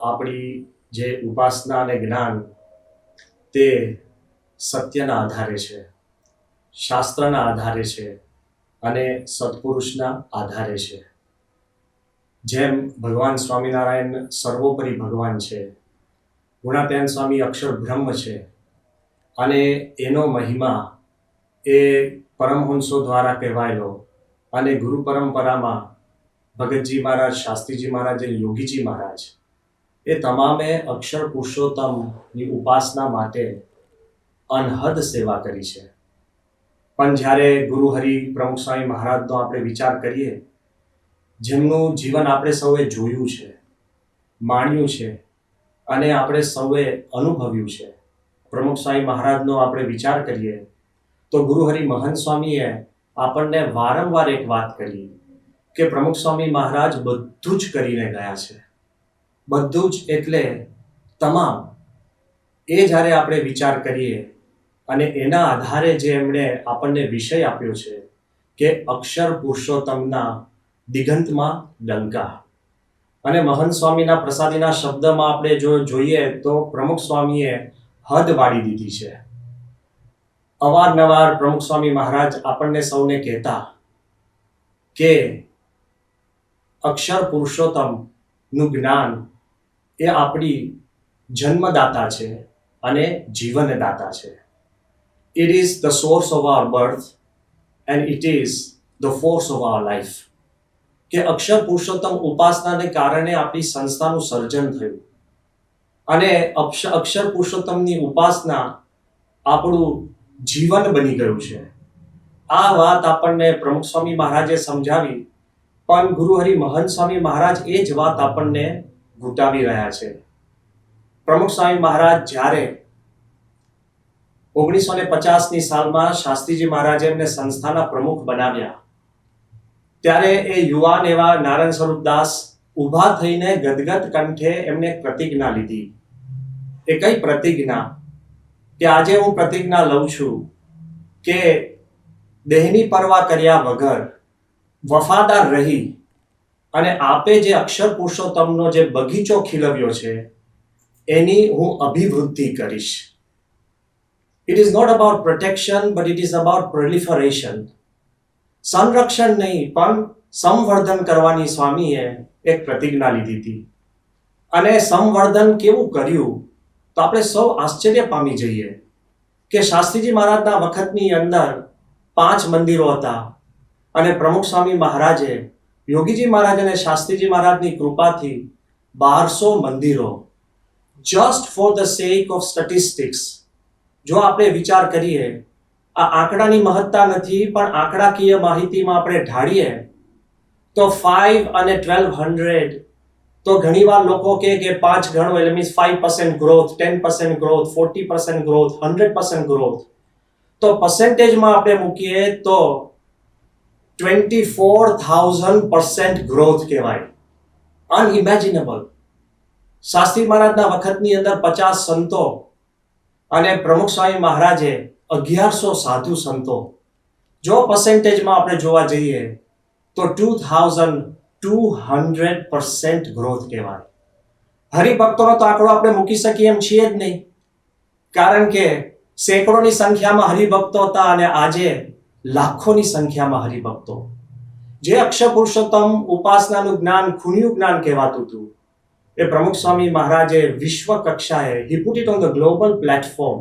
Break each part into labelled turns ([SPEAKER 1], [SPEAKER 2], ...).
[SPEAKER 1] આપણી જે ઉપાસના અને જ્ઞાન તે સત્યના આધારે છે, શાસ્ત્રના આધારે છે અને સત્પુરુષના આધારે છે. જેમ ભગવાન સ્વામિનારાયણ સર્વોપરી ભગવાન છે, ગુણાત્યાન સ્વામી અક્ષર બ્રહ્મ છે અને એનો મહિમા એ પરમહંસો દ્વારા કહેવાયેલો અને ગુરુ પરંપરામાં ભગતજી મહારાજ, શાસ્ત્રીજી મહારાજ, યોગીજી મહારાજ એ તમામે અક્ષર પુરુષોત્તમની ઉપાસના માટે અનહદ સેવા કરી છે. પણ જ્યારે ગુરુહરિ પ્રમુખ સ્વામી મહારાજનો આપણે વિચાર કરીએ, જેમનું જીવન આપણે સૌએ જોયું છે, માણ્યું છે અને આપણે સૌએ અનુભવ્યું છે, પ્રમુખ સ્વામી મહારાજનો આપણે વિચાર કરીએ તો ગુરુહરિ મહંત સ્વામીએ આપણને વારંવાર એક વાત કરી કે પ્રમુખ સ્વામી મહારાજ બધું જ કરીને ગયા છે. બધું જ એટલે તમામ. એ જ્યારે આપણે વિચાર કરીએ અને એના આધારે જે એમણે આપણને વિષય આપ્યો છે કે અક્ષર પુરુષોત્તમના દિગંતમાં ડંકા, અને મહંત સ્વામીના પ્રસાદીના શબ્દમાં આપણે જો જોઈએ તો પ્રમુખ સ્વામીએ હદ વાળી દીધી છે. અવારનવાર પ્રમુખ સ્વામી મહારાજ આપણને સૌને કહેતા કે અક્ષર પુરુષોત્તમનું જ્ઞાન એ આપણી જન્મદાતા છે અને જીવનદાતા છે. It is the source of our birth and it is the force of our life. કે અક્ષર પુરુષોત્તમ ઉપાસનાને કારણે આપણી સંસ્થાનું સર્જન થયું અને અક્ષર પુરુષોત્તમની ઉપાસના આપણું જીવન બની ગયું છે. આ વાત આપણને પ્રમુખ સ્વામી મહારાજે સમજાવી, પણ ગુરુહરિ મહંત સ્વામી મહારાજ એ જ વાત આપણને ઘૂંટાવી રહ્યા છે. પ્રમુખ સ્વામી મહારાજ જ્યારે 1950ની સાલમાં શાસ્ત્રીજી મહારાજે એમને સંસ્થાના પ્રમુખ બનાવ્યા, ત્યારે એ યુવાન એવા નારાયણ સ્વરૂપદાસ ઊભા થઈને ગદગદ કંઠે એમને પ્રતિજ્ઞા લીધી. એ કઈ પ્રતિજ્ઞા? કે આજે હું પ્રતિજ્ઞા લઉં છું કે દેહની પરવા કર્યા વગર વફાદાર રહી અને આપે જે અક્ષર પુરુષોત્તમનો જે બગીચો ખીલવ્યો છે એની હું અભિવૃદ્ધિ કરીશ. It is not about protection, but it is about proliferation. સંરક્ષણ નહીં પણ સંવર્ધન કરવાની સ્વામીએ એક પ્રતિજ્ઞા લીધી હતી. અને સંવર્ધન કેવું કર્યું તો આપણે સૌ આશ્ચર્ય પામી જઈએ કે શાસ્ત્રીજી મહારાજના વખતની અંદર 5 મંદિરો હતા અને પ્રમુખ સ્વામી મહારાજે, યોગીજી મહારાજ અને શાસ્ત્રીજી મહારાજની કૃપાથી 1200 મંદિરો. Just for the sec of statistics. જો આપણે વિચાર કરીએ, આ આંકડાની મહત્તા નથી, પણ આંકડાકીય માહિતીમાં આપણે ઢાળીએ તો 5 અને 1200 તો ઘણીવાર લોકો કહે કે 5 ગણો એટલે means 5% growth, 10% growth, 40% growth, 100% growth. તો પર્સન્ટેજમાં આપણે મૂકીએ તો 24,000% ગ્રોથ કહેવાય. અનઇમેજિનેબલ. શાસ્ત્રી મહારાજના વખતની અંદર 50 સંતો અને પ્રમુખ સ્વામી મહારાજે 1100 સાધુ સંતો. જો પર્સન્ટેજમાં આપણે જોવા જઈએ તો 2,200% ગ્રોથ કહેવાય. હરિભક્તોનો તો આંકડો આપણે મૂકી શકીએ એમ છીએ જ નહીં, કારણ કે સેંકડોની સંખ્યામાં હરિભક્તો હતા અને આજે લાખોની સંખ્યામાં હરિભક્તો. જે અક્ષર પુરુષોત્તમ ઉપાસનાનું જ્ઞાન ખૂણ્યું જ્ઞાન કહેવાતું હતું, એ પ્રમુખ સ્વામી મહારાજે વિશ્વ કક્ષાએ he put it on the global platform.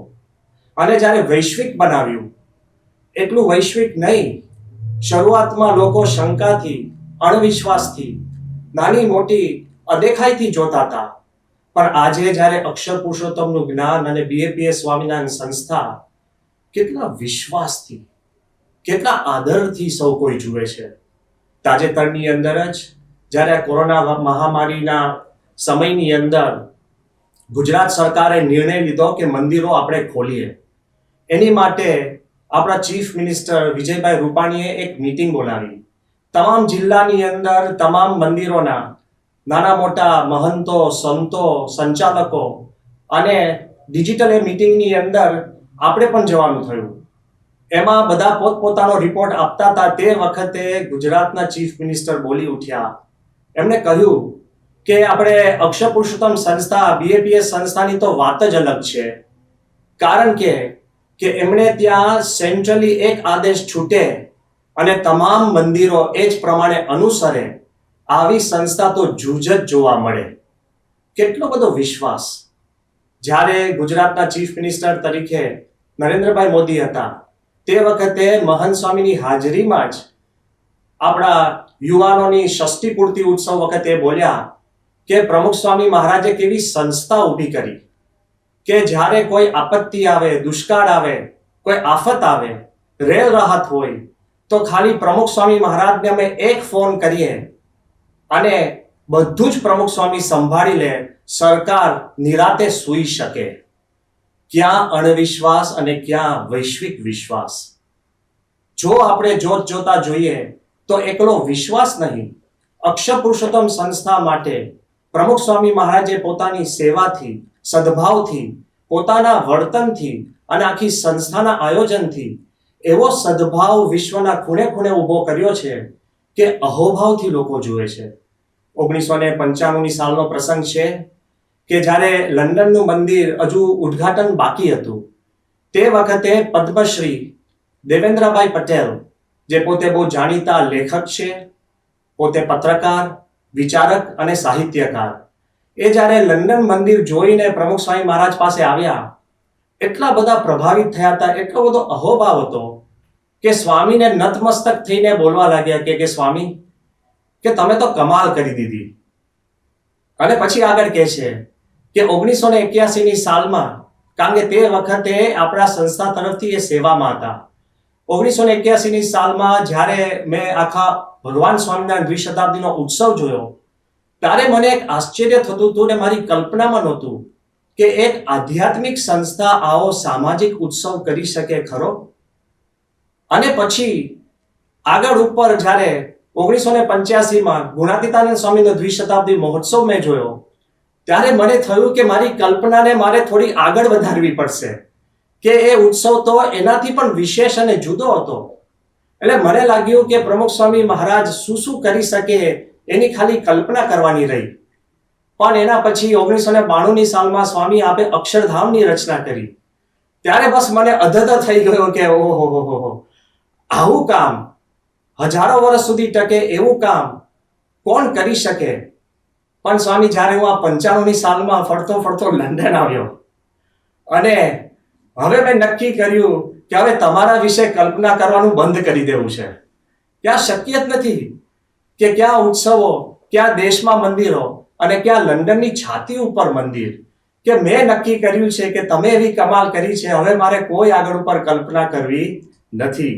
[SPEAKER 1] અને જ્યારે વૈશ્વિક બનાવ્યું, એટલું વૈશ્વિક નહીં, શરૂઆતમાં લોકો શંકાથી, અણવિશ્વાસથી, નાની મોટી અદેખાઈથી જોતા હતા, પણ આજે જ્યારે અક્ષર પુરુષોત્તમનું જ્ઞાન અને BAPS સ્વામિનારાયણ સંસ્થા કેટલા વિશ્વાસથી, કેટલા આદરથી સૌ કોઈ જુએ છે. તાજેતરની અંદર જ જ્યારે કોરોના મહામારીના સમયની અંદર ગુજરાત સરકારે નિર્ણય લીધો કે મંદિરો આપણે ખોલીએ. એની માટે આપણા ચીફ મિનિસ્ટર વિજયભાઈ રૂપાણીએ એક મીટિંગ બોલાવી. તમામ જિલ્લાની અંદર તમામ મંદિરોના નાના મોટા મહંતો, સંતો, સંચાલકો અને ડિજિટલ એ મીટિંગની અંદર આપણે પણ જવાનું થયું. એમાં બધા પોતપોતાનો રિપોર્ટ આપતા હતા. તે વખતે ગુજરાતના ચીફ મિનિસ્ટર બોલી ઉઠ્યા. એમણે કહ્યું કે આપણે અક્ષર પુરુષોત્તમ સંસ્થા બીએપીએસ સંસ્થાની તો વાત જ અલગ છે. કારણ કે એમણે ત્યાં સેન્ટ્રલી એક આદેશ છૂટે અને તમામ મંદિરો એ જ પ્રમાણે અનુસરે, આવી સંસ્થા તો જૂજ જ જોવા મળે. કેટલો બધો વિશ્વાસ. જ્યારે ગુજરાતના ચીફ મિનિસ્ટર તરીકે નરેન્દ્રભાઈ મોદી હતા, તે વખતે મહંત સ્વામીની હાજરીમાં જ આપણા યુવાનોની ષષ્ઠી પૂર્તિ ઉત્સવ વખતે બોલ્યા કે પ્રમુખ સ્વામી મહારાજે કેવી સંસ્થા ઊભી કરી કે જ્યારે કોઈ આપત્તિ આવે, દુષ્કાળ આવે, કોઈ આફત આવે, રેલ રાહત હોય, તો ખાલી પ્રમુખ સ્વામી મહારાજને અમે એક ફોન કરીએ અને બધું જ પ્રમુખ સ્વામી સંભાળી લે, સરકાર નિરાતે સૂઈ શકે. ક્યાં અણવિશ્વાસ અને ક્યાં વૈશ્વિક વિશ્વાસ. જો આપણે જોત જોતા જોઈએ તો એકલો વિશ્વાસ નહીં, અક્ષર પુરુષોત્તમ સંસ્થા માટે પ્રમુખ સ્વામી મહારાજે પોતાની સેવાથી, સદભાવથી, પોતાના વર્તનથી અને આખી સંસ્થાના આયોજનથી એવો સદભાવ વિશ્વના ખૂણે ખૂણે ઊભો કર્યો છે કે અહોભાવથી લોકો જુએ છે. 1995ની સાલનો પ્રસંગ છે કે જ્યારે લંડનનું મંદિર હજુ ઉદ્ઘાટન બાકી હતું, તે વખતે પદ્મશ્રી દેવેન્દ્રભાઈ પટેલ, જે પોતે બહુ જાણીતા લેખક છે, પોતે પત્રકાર, વિચારક અને સાહિત્યકાર, એ જ્યારે લંડન મંદિર જોઈને પ્રમુખ સ્વામી મહારાજ પાસે આવ્યા, એટલા બધા પ્રભાવિત થયા હતા, એટલો બધો અહોભાવ હતો કે સ્વામીને નતમસ્તક થઈને બોલવા લાગ્યા કે સ્વામી, કે તમે તો કમાલ કરી દીધી. અને પછી આગળ કહે છે કે 1981ની સાલમાં, કારણ કે તે વખતે આપણા સંસ્થા તરફથી એ સેવામાં હતા, 1981ની સાલમાં જ્યારે મેં આખા ભગવાન સ્વામિનારાયણ દ્વિશતાબ્દીનો ઉત્સવ જોયો, ત્યારે મને એક આશ્ચર્ય થતું હતું ને મારી કલ્પનામાં નહોતું કે એક આધ્યાત્મિક સંસ્થા આવો સામાજિક ઉત્સવ કરી શકે ખરો. અને પછી આગળ ઉપર જ્યારે 1985માં ગુણાતીતાનંદ સ્વામીનો દ્વિશતાબ્દી મહોત્સવ મેં જોયો, ત્યારે મને થયું કે મારી કલ્પનાને મારે થોડી આગળ વધારવી પડશે કે એ ઉત્સવ તો એનાથી પણ વિશેષ અને જુદો હતો. એટલે મને લાગ્યું કે પ્રમુખ સ્વામી મહારાજ શું શું કરી શકે એની ખાલી કલ્પના કરવાની રહી. પણ એના પછી 1992ની સાલમાં સ્વામી આપે અક્ષરધામની રચના કરી, ત્યારે બસ મને અધધ થઈ ગયો કે ઓહો, આવું કામ હજારો વર્ષ સુધી ટકે એવું કામ કોણ કરી શકે. પણ સ્વામી, જ્યારે હું આ 95ની સાલમાં ફરતો લંડન આવ્યો અને હવે મેં નક્કી કર્યું કે હવે તમારા વિશે કલ્પના કરવાનું બંધ કરી દેવું છે. ક્યાં શક્ય જ નથી કે ક્યાં ઉત્સવો, ક્યાં દેશમાં મંદિરો અને ક્યાં લંડનની છાતી ઉપર મંદિર, કે મેં નક્કી કર્યું છે કે તમે એવી કમાલ કરી છે, હવે મારે કોઈ આગળ ઉપર કલ્પના કરવી નથી.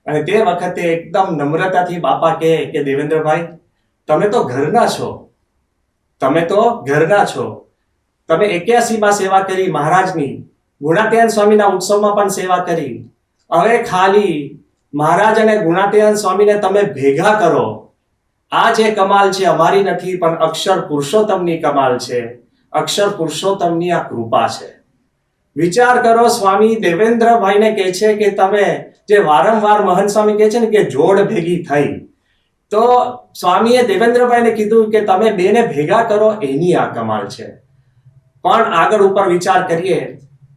[SPEAKER 1] અને તે વખતે એકદમ નમ્રતાથી બાપા કહે કે દેવેન્દ્રભાઈ, તમે તો ઘરના છો, તમે 81માં સેવા કરી મહારાજની, ગુણાતીતાનંદ સ્વામીના ઉત્સવમાં પણ સેવા કરી. હવે ખાલી મહારાજ અને ગુણાતીતાનંદ સ્વામીને તમે ભેગા કરો, આ જે કમાલ છે અમારી નથી, પણ અક્ષર પુરુષોત્તમની કમાલ છે, અક્ષર પુરુષોત્તમની આ કૃપા છે. વિચાર કરો, સ્વામી દેવેન્દ્રભાઈને કહે છે કે તમે, જે વારંવાર મહંત સ્વામી કહે છે ને કે જોડ ભેગી થઈ, તો સ્વામીએ દેવેન્દ્રભાઈને કીધું કે તમે બેને ભેગા કરો, એની આ કમાલ છે. પણ આગળ ઉપર વિચાર કરીએ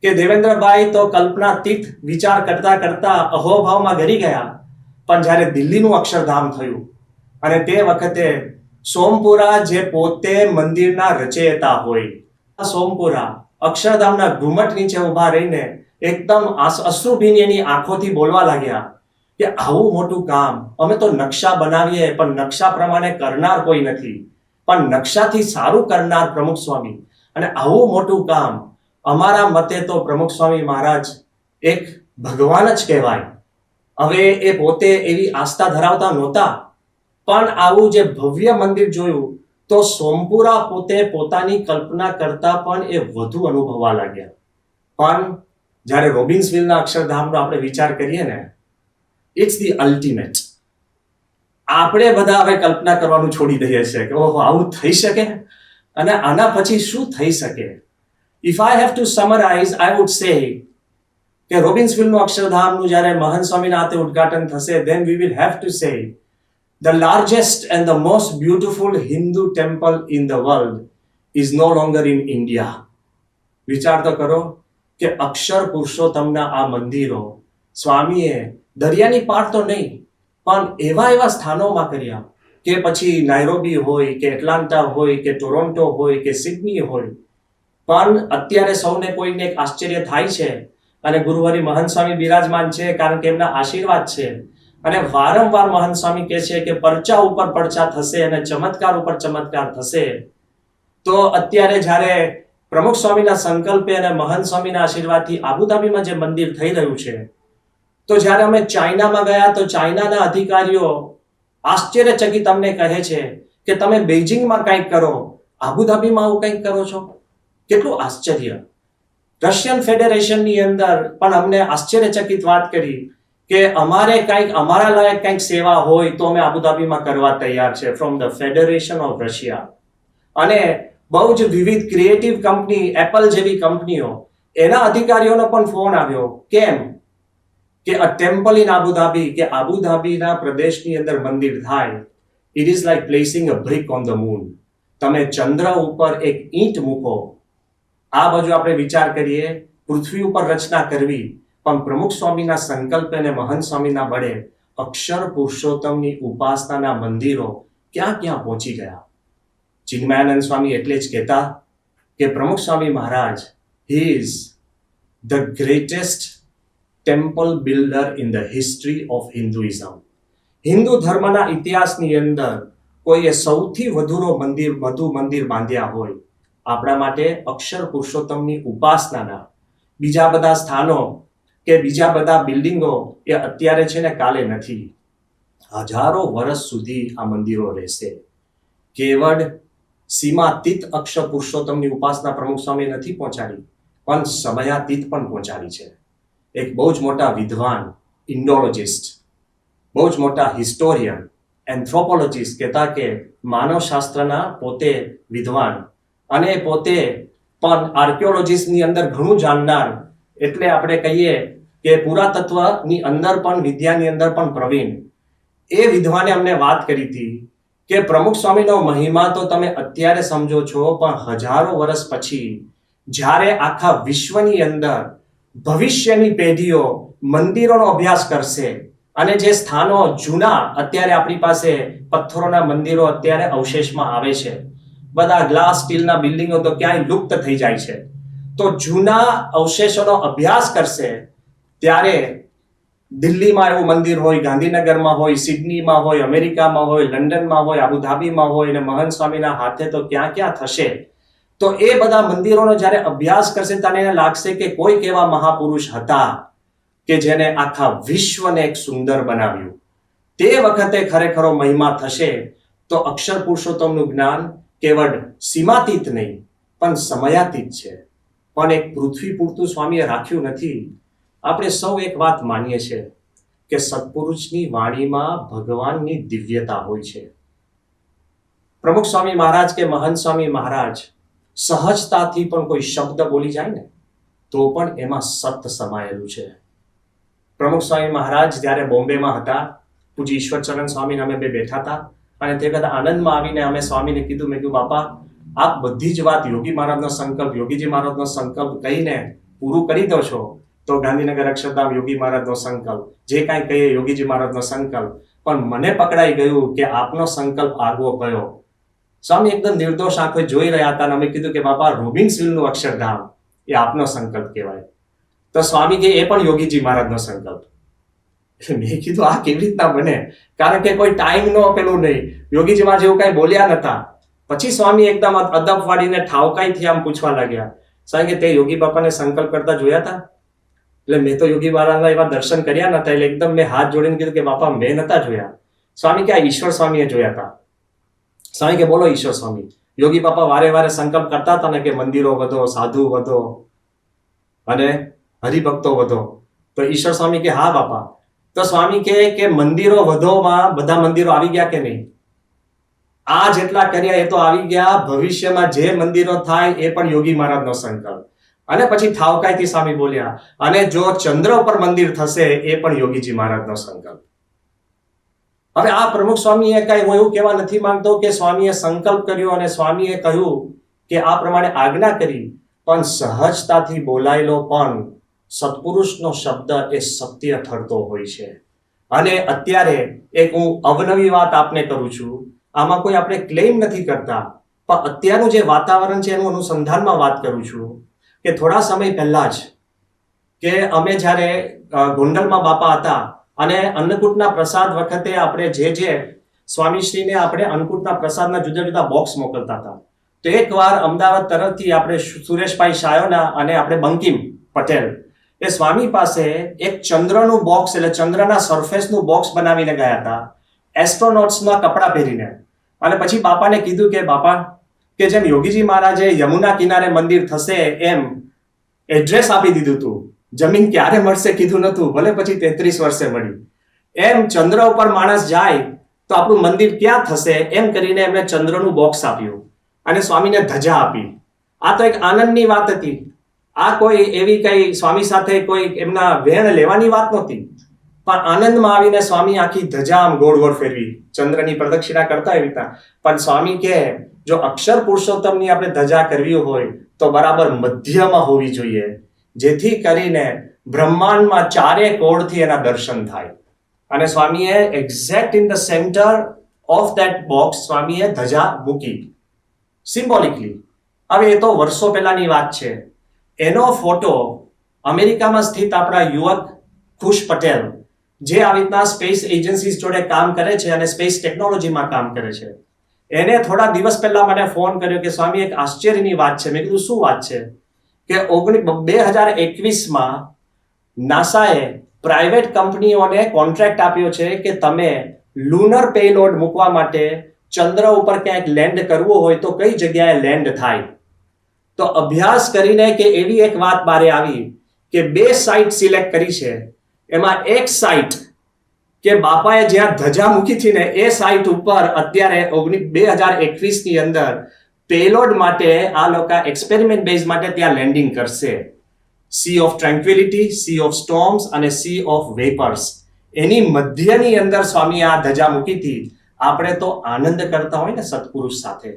[SPEAKER 1] કે દેવેન્દ્રભાઈ તો કલ્પનાતીત વિચાર કરતા કરતા અહોભાવમાં ઘરી ગયા. પણ જ્યારે દિલ્હીનું અક્ષરધામ થયું અને તે વખતે સોમપુરા, જે પોતે મંદિરના રચયિતા હોય, સોમપુરા અક્ષરધામના ઘુમટ નીચે ઉભા રહીને એકદમ અશ્રુભીની એની આંખોથી બોલવા લાગ્યા કે આવું મોટું કામ અમે તો નકશા બનાવીએ, પણ નકશા પ્રમાણે કરનાર કોઈ નથી, પણ નકશાથી સારું કરનાર પ્રમુખ સ્વામી, અને આવું મોટું કામ અમારા મતે તો પ્રમુખ સ્વામી મહારાજ એક ભગવાન જ કહેવાય. હવે એ પોતે એવી આસ્થા ધરાવતા નહોતા, પણ આવું જે ભવ્ય મંદિર જોયું તો સોમપુરા પોતે પોતાની કલ્પના કરતા પણ એ વધુ અનુભવવા લાગ્યા. પણ જ્યારે રોબિન્સવિલના અક્ષરધામનો આપણે વિચાર કરીએ ને, ઇટ્સ ધી અલ્ટિમેટ. આપણે બધા હવે કલ્પના કરવાનું છોડી દઈએ છીએ કે ઓહો, આવું થઈ શકે અને આના પછી શું થઈ શકે. If I have to summarise, I would say કે રોબિન્સવિલનું અક્ષરધામનું જ્યારે મહંત સ્વામીના હાથે ઉદ્ઘાટન થશે, then we will have to say The largest and the most beautiful Hindu temple in the world is no longer in India. વિચાર તો કરો કે અક્ષર પુરુષોત્તમના આ મંદિરો સ્વામીએ દરિયાની પાર તો નહીં પણ એવા સ્થાનોમાં કર્યા કે પછી નાઇરોબી હોય કે એટલાન્ટા હોય કે ટોરોન્ટો હોય કે સિડની હોય. પણ અત્યારે સૌને કોઈને એક આશ્ચર્ય થાય છે અને ગુરુહરિ મહંત સ્વામી બિરાજમાન છે કારણ કે એમના આશીર્વાદ છે. અને વારંવાર મહંત સ્વામી કહે છે કે પરચા ઉપર પરચા થશે અને ચમત્કાર ઉપર ચમત્કાર થશે. તો અત્યારે જ્યારે પ્રમુખ સ્વામીના સંકલ્પે અને મહંત સ્વામીના આશીર્વાદથી આબુધાબીમાં જે મંદિર થઈ રહ્યું છે, તો જ્યારે અમે ચાઇનામાં ગયા તો ચાઇનાના અધિકારીઓ આશ્ચર્યચકિત અમને કહે છે કે તમે બેઇજિંગમાં કંઈક કરો, આબુધાબીમાં આવું કંઈક કરો છો. કેટલું આશ્ચર્ય. રશિયન ફેડરેશનની અંદર પણ અમને આશ્ચર્યચકિત વાત કરી કે અમારે કંઈક અમારા લાયક કંઈક સેવા હોય તો અમે આબુધાબીમાં કરવા તૈયાર છે, from the federation of Russia. અને બહુ જ વિવિધ ક્રિએટિવ કંપની, એપલ જેવી કંપનીઓ, એના અધિકારીઓનો પણ ફોન આવ્યો. કેમ કે અ ટેમ્પલ ઇન આબુધાબી, કે આબુધાબીના પ્રદેશની અંદર મંદિર થાય, it is like placing a brick on the moon. તમે ચંદ્ર ઉપર એક ઈંટ મૂકો. આ બાજુ આપણે વિચાર કરીએ પૃથ્વી ઉપર રચના કરવી, પણ પ્રમુખ સ્વામીના સંકલ્પ અને મહંત સ્વામીના બળે અક્ષર પુરુષોત્તમની ઉપાસનાના મંદિરો ક્યાં ક્યાં પહોંચી ગયા. ચિન્મયાનંદ સ્વામી એટલે જ કહેતા કે Pramukh Swami Maharaj he is the greatest temple builder in the history of Hinduism. Hindu ધર્મના ઇતિહાસની અંદર કોઈએ સૌથી વધુ મંદિર બાંધ્યા હોય, આપણા માટે અક્ષર પુરુષોત્તમની ઉપાસનાના બીજા બધા સ્થાનો કે બીજા બધા બિલ્ડિંગો એ અત્યારે છે ને કાલે નથી. હજારો વર્ષ સુધી આ મંદિરો રહેશે. કેવળ સીમાતીત અક્ષર પુરુષોત્તમની ઉપાસના પ્રમુખ સ્વામી નથી પહોંચાડી, પણ સમયાતીત પણ પહોંચાડી છે. એક બહુ જ મોટા વિદ્વાન, ઇન્ડોલોજિસ્ટ, બહુ જ મોટા હિસ્ટોરિયન, એન્થ્રોપોલોજીસ્ટ કહેતા કે માનવશાસ્ત્રના પોતે વિદ્વાન અને પોતે પણ આર્કિયોલોજીસ્ટની અંદર ઘણું જાણનાર, એટલે આપણે કહીએ કે પુરાતત્વની અંદર પણ વિદ્યાની અંદર પણ પ્રવીણ, એ વિદ્વાને અમને વાત કરી હતી કે પ્રમુખ સ્વામીનો મહિમા તો તમે અત્યારે સમજો છો, પણ હજારો વર્ષ પછી જ્યારે આખા વિશ્વની અંદર ભવિષ્યની પેઢીઓ મંદિરોનો અભ્યાસ કરશે અને જે સ્થાનો જૂના અત્યારે આપણી પાસે પથ્થરોના મંદિરો અત્યારે અવશેષમાં આવે છે, બધા ગ્લાસ સ્ટીલના બિલ્ડિંગો તો ક્યાંય લુપ્ત થઈ જાય છે, તો જૂના અવશેષોનો અભ્યાસ કરશે ત્યારે દિલ્હીમાં એવું મંદિર હોય, ગાંધીનગરમાં હોય, સિડનીમાં હોય, અમેરિકામાં હોય, લંડનમાં હોય, આબુધાબીમાં હોય, અને મહંત સ્વામીના હાથે તો ક્યાં ક્યાં થશે. તો એ બધા મંદિરોનો જ્યારે અભ્યાસ કરશે ત્યારે એને લાગશે કે કોઈક એવા મહાપુરુષ હતા કે જેને આખા વિશ્વને એક સુંદર બનાવ્યું. તે વખતે ખરેખરો મહિમા થશે. તો અક્ષર પુરુષોત્તમનું જ્ઞાન કેવળ સીમાતીત નહીં પણ સમયાતીત છે. પણ એક પૃથ્વી પૂરતું સ્વામીએ રાખ્યું નથી. આપણે સૌ એક વાત માનીએ છીએ કે સત્પુરુષની વાણીમાં ભગવાનની દિવ્યતા હોય છે. પ્રમુખ સ્વામી મહારાજ કે મહંત સ્વામી મહારાજ સહજતાથી પણ કોઈ શબ્દ બોલી જાય ને તો પણ એમાં સત્ય સમાયેલું છે. પ્રમુખ સ્વામી મહારાજ જ્યારે બોમ્બેમાં હતા, પૂજ્ય ઈશ્વરચરણ સ્વામીને અમે બે બેઠા હતા અને તે બધા આનંદમાં આવીને અમે સ્વામીને કીધું, મેં કીધું બાપા આપ બધી જ વાત યોગી મહારાજનો સંકલ્પ, યોગીજી મહારાજનો સંકલ્પ કહીને પૂરું કરી દો છો, તો ગાંધીનગર અક્ષરધામ યોગી મહારાજનો સંકલ્પ, જે કાંઈ કહીએ યોગીજી મહારાજનો સંકલ્પ, પણ મને પકડાઈ ગયું કે આપનો સંકલ્પ આગવો કયો. સ્વામી એકદમ નિર્દોષ આંખે જોઈ રહ્યા હતા અને અમે કીધું કે બાપા રોબિન્સવિલનું અક્ષરધામ એ આપનો સંકલ્પ કહેવાય. તો સ્વામી કે એ પણ યોગીજી મહારાજનો સંકલ્પ. એટલે મેં કીધું આ કેવી રીતના બને, કારણ કે કોઈ ટાઈમ નો પેલું નહીં, યોગીજી મહારાજ એવું કઈ બોલ્યા નતા. પછી સ્વામી એકદમ અદબ વાળીને ઠાવકાઈથી આમ પૂછવા લાગ્યા, સ્વામી કે તે યોગી બાપાને સંકલ્પ કરતા જોયા હતા? એટલે મેં તો યોગી મહારાજના એવા દર્શન કર્યા નતા, એટલે એકદમ મેં હાથ જોડીને કીધું કે બાપા મેં નતા જોયા. સ્વામી કે આ ઈશ્વર સ્વામીએ જોયા હતા. સ્વામી કે બોલો ઈશ્વર સ્વામી. યોગી બાપા વારે વારે સંકલ્પ કરતા હતા ને કે મંદિરો વધો, સાધુ વધો અને હરિભક્તો વધો. તો ઈશ્વર સ્વામી કે હા બાપા. તો સ્વામી કે મંદિરો વધોમાં બધા મંદિરો આવી ગયા કે નહીં? આ જેટલા કર્યા એ તો આવી ગયા, ભવિષ્યમાં જે મંદિરો થાય એ પણ યોગી મહારાજનો સંકલ્પ. અને પછી ઠાવકાઈથી સ્વામી બોલ્યા, અને જો ચંદ્ર ઉપર મંદિર થશે એ પણ યોગીજી મહારાજનો સંકલ્પ. હવે આ પ્રમુખ સ્વામીએ કઈ, હું એવું કહેવા નથી માંગતો કે સ્વામીએ સંકલ્પ કર્યો અને સ્વામીએ કહ્યું કે આ પ્રમાણે આજ્ઞા કરી, પણ સહજતાથી બોલાયેલો પણ સત્પુરુષનો શબ્દ એ સત્ય ઠરતો હોય છે. અને અત્યારે એક હું અવનવી વાત આપને કરું છું, આમાં કોઈ આપણે ક્લેમ નથી કરતા, પણ અત્યારનું જે વાતાવરણ છે એનું અનુસંધાનમાં વાત કરું છું કે થોડા સમય પહેલા જ કે અમે જ્યારે ગોંડલમાં બાપા હતા અને અન્નકૂટના પ્રસાદ વખતે આપણે જે સ્વામીશ્રીને આપણે અન્નકૂટના પ્રસાદના જુદા જુદા બોક્સ મોકલતા હતા, તો એકવાર અમદાવાદ તરફથી આપણે સુરેશભાઈ શાયોના અને આપણે બંકિમ પટેલ એ સ્વામી પાસે એક ચંદ્રનું બોક્સ, એટલે ચંદ્રના સરફેસનું બોક્સ બનાવીને ગયા હતા એસ્ટ્રોનોટ્સના કપડાં પહેરીને. અને પછી બાપાને કીધું કે બાપા, કે જેમ યોગીજી મહારાજે યમુના કિનારે મંદિર થશે એમ એડ્રેસ આપી દીધું હતું, જમીન ક્યારે મળશે કીધું નતું, ભલે પછી 33 વર્ષે મળી, એમ ચંદ્ર ઉપર માણસ જાય તો આપણું મંદિર ક્યાં થશે એમ કરીને એમને ચંદ્રનું બોક્સ આપ્યું અને સ્વામીને ધજા આપી. આ તો એક આનંદની વાત હતી. આ કોઈ એવી કઈ સ્વામી સાથે કોઈ એમના વેણ લેવાની વાત નહોતી, પણ આનંદમાં આવીને સ્વામી આખી ધજા આમ ગોળ ગોળ ફેરવી, ચંદ્રની પ્રદક્ષિણા કરતા એવી રીતના. પણ સ્વામી કે જો અક્ષર પુરુષોત્તમની આપણે ધજા કરવી હોય તો બરાબર મધ્યમાં હોવી જોઈએ, જેથી કરીને બ્રહ્માંડમાં ચારે કોણથી એના દર્શન થાય. અને સ્વામીએ exact in the centre of that box સ્વામીએ ધજા મૂકી સિમ્બોલિકલી. હવે એ તો વર્ષો પહેલાની વાત છે. એનો ફોટો અમેરિકામાં સ્થિત આપણા યુવક ખુશ પટેલ, જે આવી રીતના સ્પેસ એજન્સીઝ જોડે કામ કરે છે અને સ્પેસ ટેકનોલોજીમાં કામ કરે છે, એને થોડા દિવસ પહેલા મને ફોન કર્યો કે સ્વામી એક આશ્ચર્યની વાત છે. મેં કીધું શું વાત છે? કે 2021માં નાસાએ પ્રાઇવેટ કંપનીઓને કોન્ટ્રાક્ટ આપ્યો છે કે તમે લુનર પેલોડ મૂકવા માટે ચંદ્ર ઉપર ક્યાંક લેન્ડ કરવું હોય તો કઈ જગ્યાએ લેન્ડ થાય. તો અભ્યાસ કરીને કે એવી એક વાત બારે આવી કે 2 સાઇટ સિલેક્ટ કરી છે. એમાં એક સાઇટ કે બાપાએ જ્યાં ધજા મૂકી હતી ને એ સાઇટ ઉપર અત્યારે 2021ની અંદર પેલોડ માટે આ લોકો એક્સપેરિમેન્ટ બેઝ માટે ત્યાં લેન્ડિંગ કરશે. સી ઓફ ટ્રેન્ક્વિલિટી, સી ઓફ સ્ટોર્મ્સ અને સી ઓફ વેપર્સ, એની મધ્યની અંદર સ્વામીએ આ ધજા મૂકી હતી. આપણે તો આનંદ કરતા હોય ને સત્પુરુષ સાથે,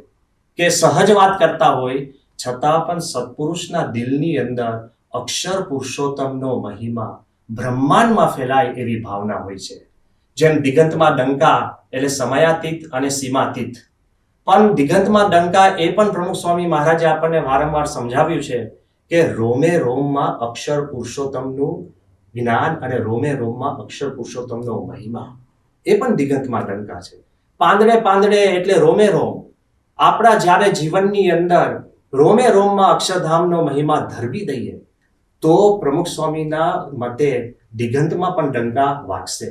[SPEAKER 1] કે સહજ વાત કરતા હોય, છતાં પણ સત્પુરુષના દિલની અંદર અક્ષર પુરુષોત્તમનો મહિમા બ્રહ્માંડમાં ફેલાય એવી ભાવના હોય છે. જેમ દિગંતમાં ડંકા એટલે સમયાતીત અને સીમાતીત, પણ દિગંતમાં ડંકા એ પણ પ્રમુખ સ્વામી મહારાજે આપણને વારંવાર સમજાવ્યું છે કે રોમે રોમમાં અક્ષર પુરુષોત્તમનું જ્ઞાન અને રોમે રોમમાં અક્ષર પુરુષોત્તમનો મહિમા, એ પણ દિગંતમાં ડંકા છે. પાંદડે પાંદડે એટલે રોમે રોમ. આપણા જ્યારે જીવનની અંદર રોમે રોમમાં અક્ષરધામનો મહિમા ધરવી દઈએ તો પ્રમુખ સ્વામીના મતે દિગંતમાં પણ ડંકા વાગશે.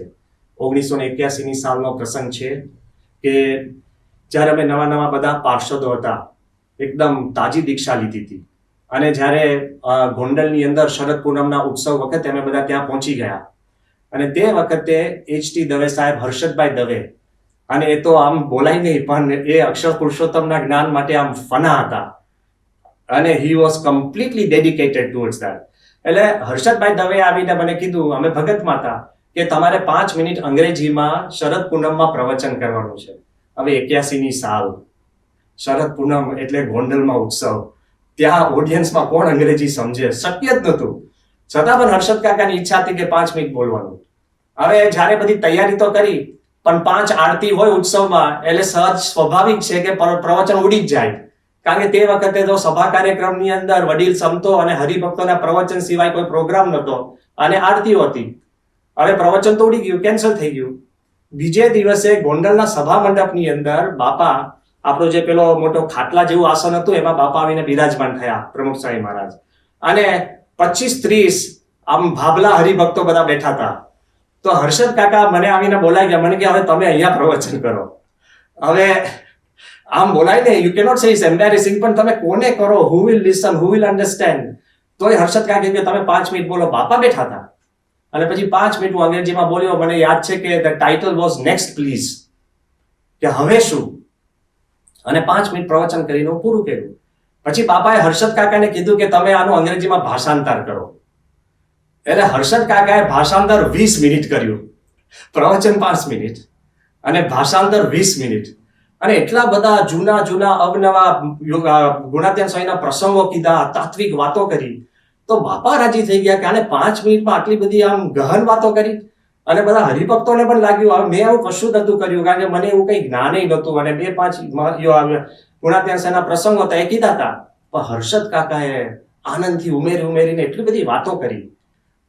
[SPEAKER 1] 1981ની સાલનો પ્રસંગ છે કે જ્યારે અમે નવા બધા પાર્ષદો હતા, એકદમ તાજી દીક્ષા લીધી હતી, અને જ્યારે ગોંડલની અંદર શરદ પૂનમના ઉત્સવ વખતે અમે બધા ત્યાં પહોંચી ગયા, અને તે વખતે H.T. દવે સાહેબ, હર્ષદભાઈ દવે, અને એ તો આમ બોલાય નહીં, પણ એ અક્ષર પુરુષોત્તમના જ્ઞાન માટે આમ ફના હતા અને he was completely dedicated towards that. એટલે હર્ષદભાઈ દવે આવીને મને કીધું, અમે ભગતમાં હતા, કે તમારે 5 મિનિટ અંગ્રેજીમાં શરદ પૂનમમાં પ્રવચન કરવાનું છે. હવે 81ની સાલ, શરદ પૂનમ એટલે ગોંડલમાં ઉત્સવ, ત્યાં ઓડિયન્સમાં કોણ અંગ્રેજી સમજે? શક્ય જ નહોતું. છતાં પણ હર્ષદ કાકાની ઈચ્છા હતી કે 5 મિનિટ બોલવાનું. હવે જ્યારે બધી તૈયારી તો કરી, પણ 5 આરતી હોય ઉત્સવમાં એટલે સહજ સ્વાભાવિક છે કે પ્રવચન ઉડી જ જાય, કારણ કે તે વખતે તો સભા કાર્યક્રમની અંદર વડીલ સંતો અને હરિભક્તોના પ્રવચન સિવાય કોઈ પ્રોગ્રામ નહોતો અને આરતીઓ હતી. હવે પ્રવચન તો ઉડી ગયું, કેન્સલ થઈ ગયું. બીજે દિવસે ગોંડલના સભા મંડપની અંદર બાપા, આપણો જે પેલો મોટો ખાટલા જેવું આસન હતું એમાં બાપા આવીને બિરાજમાન થયા, પ્રમુખ સ્વામી મહારાજ, અને 25-30 આમ ભાભલા હરિભક્તો બધા બેઠા હતા. તો હર્ષદ કાકા મને આવીને બોલાઈ ગયા, મને કે હવે તમે અહીંયા પ્રવચન કરો. હવે આમ બોલાય ને, યુ કેનોટ સે ઇટ્સ એમ્બેરેસિંગ, પણ તમે કોને કરો? Who will listen, who will understand? તોય હર્ષદ કાકા કે તમે 5 મિનિટ બોલો. બાપા બેઠા હતા અને પછી 5 મિનિટ હું અંગ્રેજીમાં બોલ્યો. મને યાદ છે કે the title was next please, કે હવે શું, અને 5 મિનિટ પ્રવચન કરીને હું પૂરું કર્યું. પછી બાપાએ હર્ષદ કાકાને કીધું કે તમે આનું અંગ્રેજીમાં ભાષાંતર કરો. એટલે હર્ષદ કાકાએ ભાષાંતર 20 મિનિટ કર્યું, પ્રવચન 5 મિનિટ. અને ભાષાંતર 20 મિનિટ. અને એટલા બધા જૂના જૂના અવનવા ગુણાત્યાન સ્વામીના પ્રસંગો કીધા, તાત્વિક વાતો કરી. તો બાપા રાજી થઈ ગયા કે આને 5 મિનિટમાં આટલી બધી આમ ગહન વાતો કરી. અને બધા હરિભક્તોને પણ લાગ્યું હવે મેં આવું કશું જ નતું કર્યું, કારણ કે મને એવું કઈ જ્ઞાન નહોતું. અને 2-5 ગુણાત્યાન સ્વામીના પ્રસંગો હતા એ કીધા હતા, પણ હર્ષદ કાકાએ આનંદથી ઉમેરીને એટલી બધી વાતો કરી.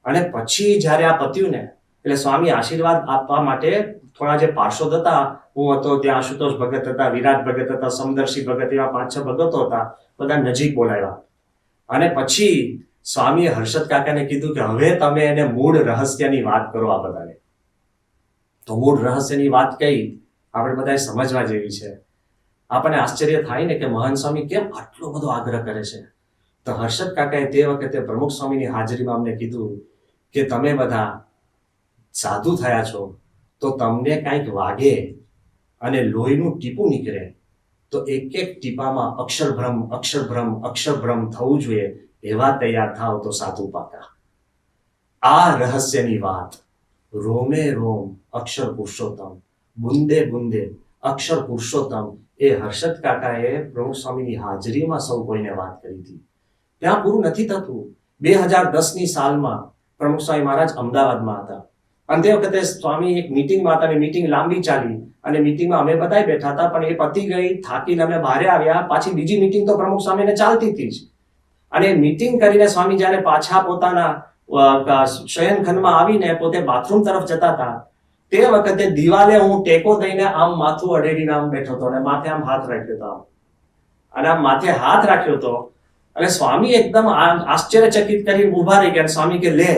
[SPEAKER 1] અને પછી જયારે આ પત્યું ને, એટલે સ્વામી આશીર્વાદ આપવા માટે થોડા જે પાર્ષદ હતા, હું હતો ત્યાં, આશુતોષ ભગત હતા, વિરાટ ભગત હતા, સમદર્શી ભગત, એવા 5-6 ભગતો હતા, બધા નજીક બોલાવ્યા. અને પછી સ્વામીએ હર્ષદ કાકાને કીધું કે હવે તમે એને મૂળ રહસ્યની વાત કરો આ બધાને. તો મૂળ રહસ્યની વાત કઈ આપણે બધાએ સમજવા જેવી છે. આપણને આશ્ચર્ય થાય ને કે મહાન સ્વામી કેમ આટલો બધો આગ્રહ કરે છે. તો હર્ષદ કાકાએ તે વખતે પ્રમુખ સ્વામીની હાજરીમાં અમને કીધું કે તમે બધા સાધુ થયા છો તો તમને કંઈક વાગે અને લોહીનું ટીપું નીકળે તો એક એક ટીપામાં અક્ષરભ્રમ થવું જોઈએ, એવા તૈયાર થાવ તો સાધુ પાકા. આ રહસ્યની વાત રોમે રોમ અક્ષર પુરુષોત્તમ, બુંદે બુંદે અક્ષર પુરુષોત્તમ, એ હર્ષદ કાકાએ પ્રમુખ સ્વામીની હાજરીમાં સૌ કોઈને વાત કરી હતી. ત્યાં પૂરું નથી થતું. 2010ની સાલમાં પ્રમુખ સ્વામી મહારાજ અમદાવાદમાં હતા. અને તે વખતે સ્વામી એક મીટિંગમાં હતા, અને મીટિંગ લાંબી ચાલી, અને મીટિંગમાં અમે બધા બેઠા હતા, પણ એ પતી ગઈ, થાકીને અમે બહાર આવ્યા. પાછી બીજી મીટિંગ તો પ્રમુખ સ્વામીને ચાલતી હતી જ. અને મીટિંગ કરીને સ્વામી જયારે પાછા પોતાના શયનખંડમાં આવીને પોતે બાથરૂમ તરફ જતા હતા, તે વખતે દિવાલે હું ટેકો દઈને આમ માથું અડેડીને આમ બેઠો હતો, અને માથે આમ હાથ રાખ્યો હતો, અને આમ માથે હાથ રાખ્યો હતો. અને સ્વામી એકદમ આશ્ચર્યચકિત કરી ઉભા રહી ગયા. સ્વામી કે લે,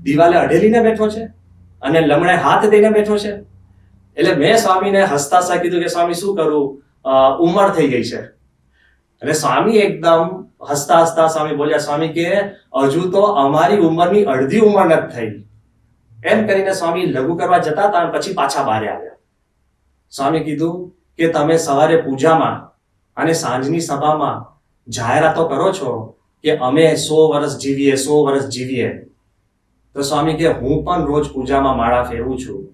[SPEAKER 1] દિવાલે અડેલીને બેઠો છે અને લમણે હાથ દઈને બેઠો છે. એટલે મેં સ્વામીને હસતા કીધું કે સ્વામી શું કરું, ઉંમર થઈ ગઈ છે. અને સ્વામી એકદમ હસતા સ્વામી બોલ્યા, સ્વામી કે હજુ તો અમારી ઉંમરની અડધી ઉંમર નથી થઈ. એમ કરીને સ્વામી લઘુ કરવા જતા હતા, પછી પાછા બહાર આવ્યા. સ્વામી કીધું કે તમે સવારે પૂજામાં અને સાંજની સભામાં જાહેરાતો કરો છો કે અમે 100 વર્ષ જીવીએ, 100 વર્ષ જીવીએ. તો સ્વામી કે હું પણ રોજ પૂજામાં માળા ફેરવું છું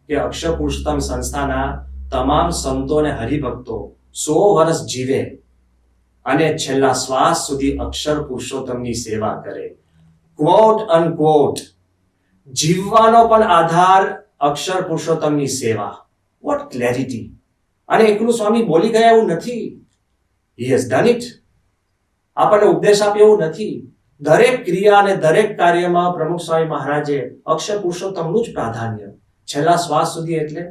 [SPEAKER 1] કે અક્ષર પુરુષોત્તમ સંસ્થાના તમામ સંતો અને હરિભક્તો 100 વર્ષ જીવે અને છેલ્લા શ્વાસ સુધી અક્ષર પુરુષોત્તમની સેવા કરે. ક્વોટ અનક્વોટ, જીવવાનો પણ આધાર અક્ષર પુરુષોત્તમની સેવા. What clarity! અને એકલું સ્વામી બોલી ગયા એવું નથી, હી હેઝ ડન ઇટ. આપણને ઉપદેશ આપે એવું નથી. દરેક ક્રિયા અને દરેક કાર્યમાં પ્રમુખ સ્વામી મહારાજે અક્ષર પુરુષોત્તમનું જ પ્રાધાન્ય, છેલ્લા શ્વાસ સુધી. એટલે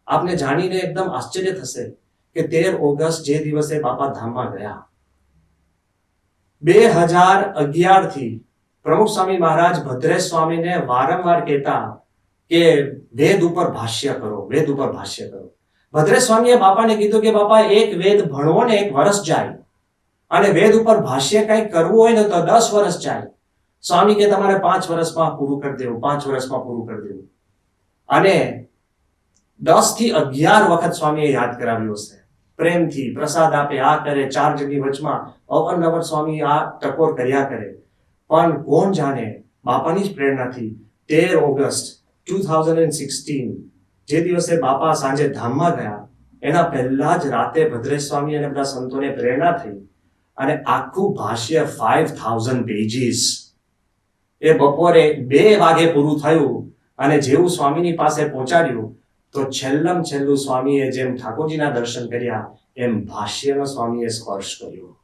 [SPEAKER 1] આપને જાણીને એકદમ આશ્ચર્ય થશે કે 13 ઓગસ્ટ જે દિવસે બાપા ધામમાં ગયા, 2011 થી પ્રમુખ સ્વામી મહારાજ ભદ્રેશ સ્વામીને વારંવાર કહેતા કે વેદ ઉપર ભાષ્ય કરો, વેદ ઉપર ભાષ્ય કરો. ભદ્રેશ સ્વામીએ બાપાને કીધું કે બાપા એક વેદ ભણવો ને 1 વર્ષ જાય, અને વેદ ઉપર ભાષ્ય કંઈક કરવું હોય ને તો 10 વર્ષ જાય. સ્વામી કે તમારે 5 વર્ષમાં પૂરું કરી દેવું, 5 વર્ષમાં પૂરું કરી દેવું. અને 10 થી 11 વખત સ્વામીએ યાદ કરાવ્યું હશે, પ્રેમથી પ્રસાદ આપે, આ કરે, 4 જણની વચમાં અવનવર સ્વામી આ ટકોર કર્યા કરે. પણ કોણ જાણે બાપાની જ પ્રેરણાથી 13 ઓગસ્ટ 2016 જે દિવસે બાપા સાંજે ધામમાં ગયા, એના પહેલા જ રાતે ભદ્રેશ સ્વામી અને બધા સંતોને પ્રેરણા થઈ, અને આખું ભાષ્ય 5000 પેજીસ એ બપોરે 2 વાગે પૂરું થયું. અને જેવું સ્વામીની પાસે પહોંચાડ્યું તો છેલ્લું સ્વામીએ જેમ ઠાકોરજીના દર્શન કર્યા એમ ભાષ્યનો સ્વામીએ સ્પર્શ કર્યો.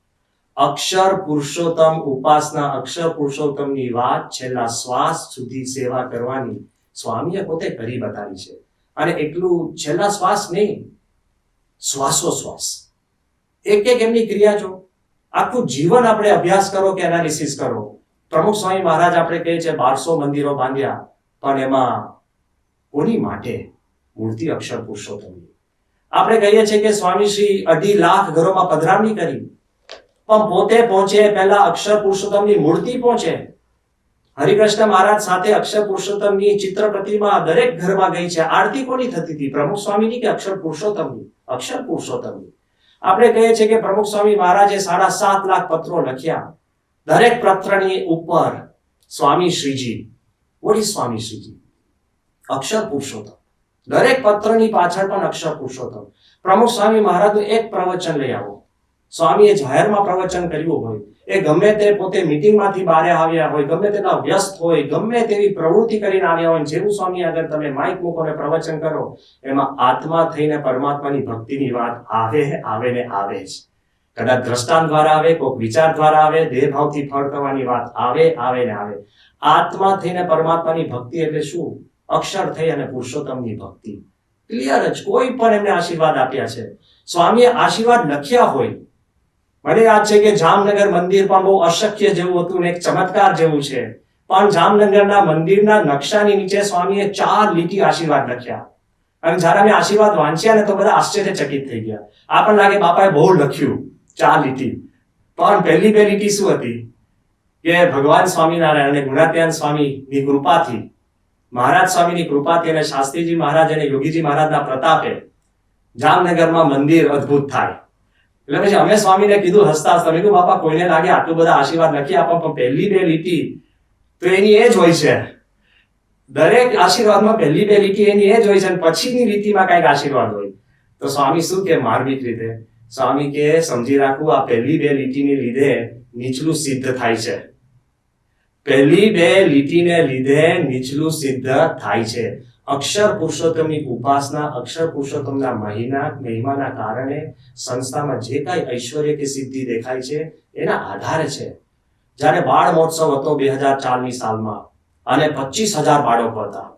[SPEAKER 1] અક્ષર પુરુષોત્તમ ઉપાસના, અક્ષર પુરુષોત્તમની વાત છેલ્લા શ્વાસ સુધી સેવા કરવાની સ્વામીએ પોતે કરી બતાવી છે. અને એટલું છેલ્લા શ્વાસ નહીં, શ્વાસોશ્વાસ એક એમની ક્રિયા જો. આખું જીવન આપણે અભ્યાસ કરો કે એનાલિસિસ કરો. પ્રમુખ સ્વામી મહારાજ આપણે કહે છે 1200 મંદિરો બાંધ્યા, પણ એમાં કોની માટે? મૂર્તિ અક્ષર પુરુષોત્તમની. આપણે કહીએ છીએ કે સ્વામી શ્રી 2.5 લાખ ઘરોમાં પધરામણી કરી, પણ પોતે પહોંચે પહેલા અક્ષર પુરુષોત્તમની મૂર્તિ પહોંચે. હરિકૃષ્ણ મહારાજ સાથે અક્ષર પુરુષોત્તમની ચિત્ર પ્રતિમા દરેક ઘરમાં ગઈ છે. આરતી કોની થતી હતી? પ્રમુખ સ્વામીની કે અક્ષર પુરુષોત્તમની? અક્ષર પુરુષોત્તમની. આપણે કહીએ છીએ કે પ્રમુખ સ્વામી મહારાજે 7.5 લાખ પત્રો લખ્યા, દરેક પત્રની ઉપર સ્વામી શ્રીજી. વોટ ઇઝ સ્વામી શ્રીજી? અક્ષર પુરુષોત્તમ. દરેક પત્રની પાછળ પણ અક્ષર પુરુષોત્તમ. પ્રમુખ સ્વામી મહારાજનું એક પ્રવચન લઈ આવો. સ્વામીએ જાહેરમાં પ્રવચન કર્યું હોય, એ ગમે તે પોતે મીટિંગમાંથી બહાર આવ્યા હોય, ગમે તેના વ્યસ્ત હોય, ગમે તેવી પ્રવૃત્તિ કરીને આવ્યા હોય, જેવું સ્વામી આગળ તમે માઇક મૂકો ને પ્રવચન કરો, એમાં આત્મા થઈને પરમાત્માની ભક્તિની વાત આવે ને આવે જ. કદાચ દ્રષ્ટાંત દ્વારા આવે, કોઈક વિચાર દ્વારા આવે, દેહભાવથી ફળ કરવાની વાત આવે ને આવે. આત્મા થઈને પરમાત્માની ભક્તિ એટલે શું? અક્ષર થઈ અને પુરુષોત્તમની ભક્તિ. ક્લિયર જ. કોઈ પણ એમને આશીર્વાદ આપ્યા છે. સ્વામીએ આશીર્વાદ લખ્યા હોય. મને યાદ છે કે જામનગર મંદિર પણ બહુ અશક્ય જેવું હતું ને એક ચમત્કાર જેવું છે. પણ જામનગરના મંદિરના નકશાની નીચે સ્વામીએ 4 લીટી આશીર્વાદ લખ્યા. અને જ્યારે અમે આશીર્વાદ વાંચ્યા ને તો બધા આશ્ચર્યચકિત થઈ ગયા. આપણને લાગે બાપાએ બહુ લખ્યું 4 લીટી. પણ પહેલી 2 લીટી શું હતી? કે ભગવાન સ્વામિનારાયણ અને ગુણાત્યાન સ્વામીની કૃપાથી, મહારાજ સ્વામીની કૃપાથી અને શાસ્ત્રીજી મહારાજ અને યોગીજી મહારાજના પ્રતાપે જામનગરમાં મંદિર અદ્ભુત થાય. એટલે પછી અમે સ્વામીને કીધું હસતા હસતા, મેં કીધું બાપા કોઈને લાગે આટલું બધા આશીર્વાદ લખી આપો, પણ પહેલી 2 લીટી તો એની એ જ હોય છે. દરેક આશીર્વાદમાં પહેલી 2 લીટી એની એ જ હોય છે અને પછીની લીટીમાં કઈક આશીર્વાદ હોય. તો સ્વામી શું કે માર્મિક રીતે? સ્વામી કે સમજી રાખવું, આ પહેલી 2 લીટીને લીધે નીચલું સિદ્ધ થાય છે. પહેલી 2 લીટીને લીધે નીચલું સિદ્ધ થાય છે. અક્ષર પુરુષોત્તમની ઉપાસના, અક્ષર પુરુષોત્તમના મહિમાના કારણે સંસ્થામાં જે કાંઈ ઐશ્વર્ય કે સિદ્ધિ દેખાય છે એના આધારે છે. જ્યારે બાળ મહોત્સવ હતો 2004ની સાલમાં અને 25,000 બાળકો હતા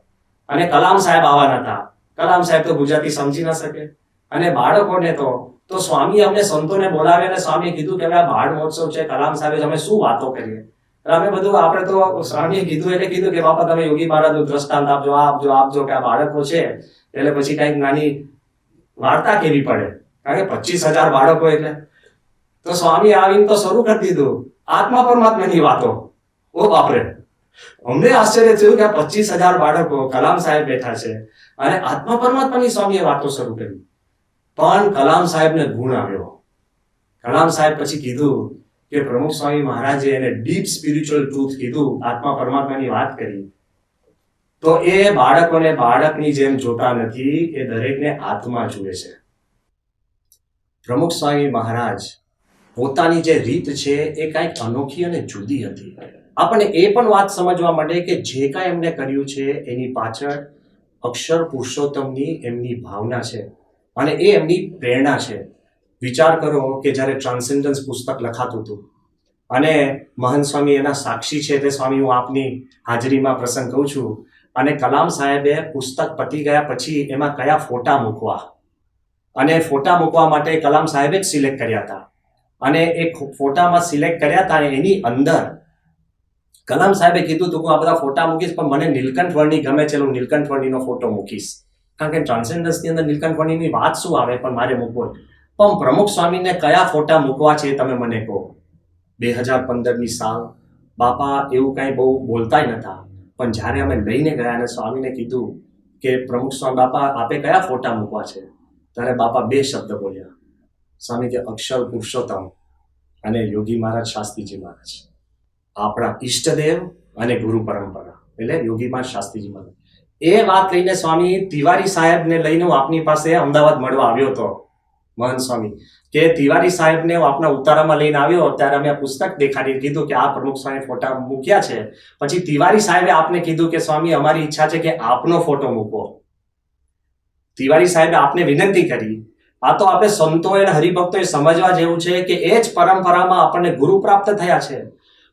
[SPEAKER 1] અને કલામ સાહેબ આવવાના હતા. કલામ સાહેબ તો ગુજરાતી સમજી ન શકે અને બાળકોને તો સ્વામી અમને સંતોને બોલાવે અને સ્વામીએ કીધું કે આ બાળ મહોત્સવ છે, કલામ સાહેબે અમે શું વાતો કરીએ. અમે બધું આપણે તો સ્વામીએ કીધું એટલે કીધું કે બાપા તમે યોગી મહારાજનું દ્રષ્ટાંત આપજો કે આ બાળકો છે એટલે પછી કઈક નાની વાર્તા કેવી પડે, કારણ કે 25,000 બાળકો એટલે. તો સ્વામી આવીને તો શરૂ કરી દીધું આત્મા પરમાત્માની વાતો. ઓ બાપરે, અમને આશ્ચર્ય થયું કે આ 25,000 બાળકો, કલામ સાહેબ બેઠા છે અને આત્મા પરમાત્માની સ્વામીએ વાતો શરૂ કરી. પણ કલામ સાહેબને ગુણ આવ્યો. કલામ સાહેબ પછી કીધું કે પ્રમુખ સ્વામી મહારાજે એને ડીપ સ્પિરિચ્યુઅલ ટ્રુથ કીધું, આત્મા પરમાત્માની વાત કરી. તો એ બાળકોને બાળકની જેમ જોતા નથી, એ દરેકને આત્મા જુએ છે. પ્રમુખ સ્વામી મહારાજ પોતાની જે રીત છે એ કંઈક અનોખી અને જુદી હતી. આપણને એ પણ વાત સમજવા મળે કે જે કાંઈ એમને કર્યું છે એની પાછળ અક્ષર પુરુષોત્તમની એમની ભાવના છે અને એ એમની પ્રેરણા છે. વિચાર કરો કે જ્યારે ટ્રાન્સેન્ડન્સ પુસ્તક લખાતું હતું અને મહંત સ્વામી એના સાક્ષી છે, તે સ્વામી હું આપની હાજરીમાં પ્રસંગ કહું છું, અને કલામ સાહેબે પુસ્તક પતી ગયા પછી એમાં કયા ફોટા મૂકવા અને ફોટા મૂકવા માટે કલામ સાહેબે જ સિલેક્ટ કર્યા હતા અને એ ફોટામાં સિલેક્ટ કર્યા હતા અને એની અંદર કલામ સાહેબે કીધું તું હું આ બધા ફોટા મૂકીશ પણ મને નીલકંઠ વર્ણી ગમે છે, હું નીલકંઠ વર્ણીનો ફોટો મૂકીશ, કારણ કે ટ્રાન્સેન્ડન્સની અંદર નીલકંઠ વર્ણીની વાત શું આવે પણ મારે મૂકવો. પણ પ્રમુખ સ્વામીને કયા ફોટા મૂકવા છે તમે મને કહો. 2015ની સાલ, બાપા એવું કાંઈ બહુ બોલતાય નતા, પણ જ્યારે અમે લઈને ગયા અને સ્વામીને કીધું કે પ્રમુખ સ્વામી બાપા આપે કયા ફોટા મૂકવા છે, ત્યારે બાપા 2 શબ્દ બોલ્યા. સ્વામી કે અક્ષર પુરુષોત્તમ અને યોગી મહારાજ શાસ્ત્રીજી મહારાજ, આપણા ઈષ્ટદેવ અને ગુરુ પરંપરા, એટલે યોગી મહારાજ શાસ્ત્રીજી મહારાજ. એ વાત લઈને સ્વામી તિવારી સાહેબને લઈને હું આપની પાસે અમદાવાદ મળવા આવ્યો હતો. મહંત સ્વામી કે તિવારી સાહેબને આપના ઉતારામાં લઈને આવ્યો ત્યારે અમે આ પુસ્તક દેખાડી, કીધું કે આ પ્રમુખ સ્વામી ફોટા મૂક્યા છે. પછી તિવારી સાહેબે આપને કીધું કે સ્વામી અમારી ઈચ્છા છે કે આપનો ફોટો મૂકો. તિવારી સાહેબે આપને વિનંતી કરી. આ તો આપણે સંતો અને હરિભક્તોએ સમજવા જેવું છે કે એ જ પરંપરામાં આપણને ગુરુ પ્રાપ્ત થયા છે.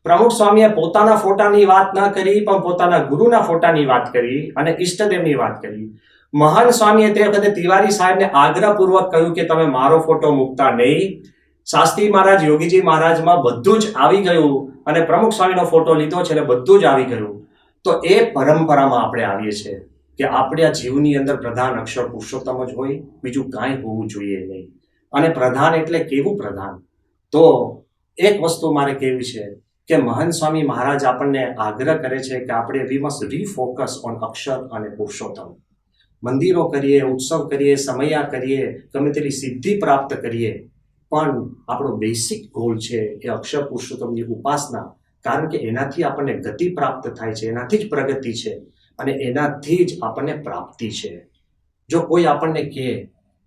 [SPEAKER 1] પ્રમુખ સ્વામીએ પોતાના ફોટાની વાત ન કરી પણ પોતાના ગુરુના ફોટાની વાત કરી અને ઈષ્ટદેવની વાત કરી. મહાન સ્વામીએ તે વખતે તિવારી સાહેબને આગ્રહપૂર્વક કહ્યું કે તમે મારો ફોટો મૂકતા નહીં. શાસ્ત્રી મહારાજ, યોગીજી મહારાજમાં બધું જ આવી ગયું અને પ્રમુખ સ્વામીનો ફોટો લીધો છે એટલે બધું જ આવી ગયું. તો એ પરંપરામાં આપણે આવીએ છીએ કે આપણે આ જીવની અંદર પ્રધાન અક્ષર પુરુષોત્તમ જ હોય, બીજું કાંઈ હોવું જોઈએ નહીં. અને પ્રધાન એટલે કેવું પ્રધાન? તો એક વસ્તુ મારે કહેવી છે કે મહંત સ્વામી મહારાજ આપણને આગ્રહ કરે છે કે આપણે વી મસ્ટ રીફોકસ ઓન અક્ષર અને પુરુષોત્તમ. મંદિરો કરીએ, ઉત્સવ કરીએ, સમયા કરીએ, ગમે તેટલી સિદ્ધિ પ્રાપ્ત કરીએ, પણ આપણો બેસિક ગોલ છે એ અક્ષર પુરુષોત્તમની ઉપાસના, કારણ કે એનાથી આપણને ગતિ પ્રાપ્ત થાય છે, એનાથી જ પ્રગતિ છે અને એનાથી જ આપણને પ્રાપ્તિ છે. જો કોઈ આપણને કહે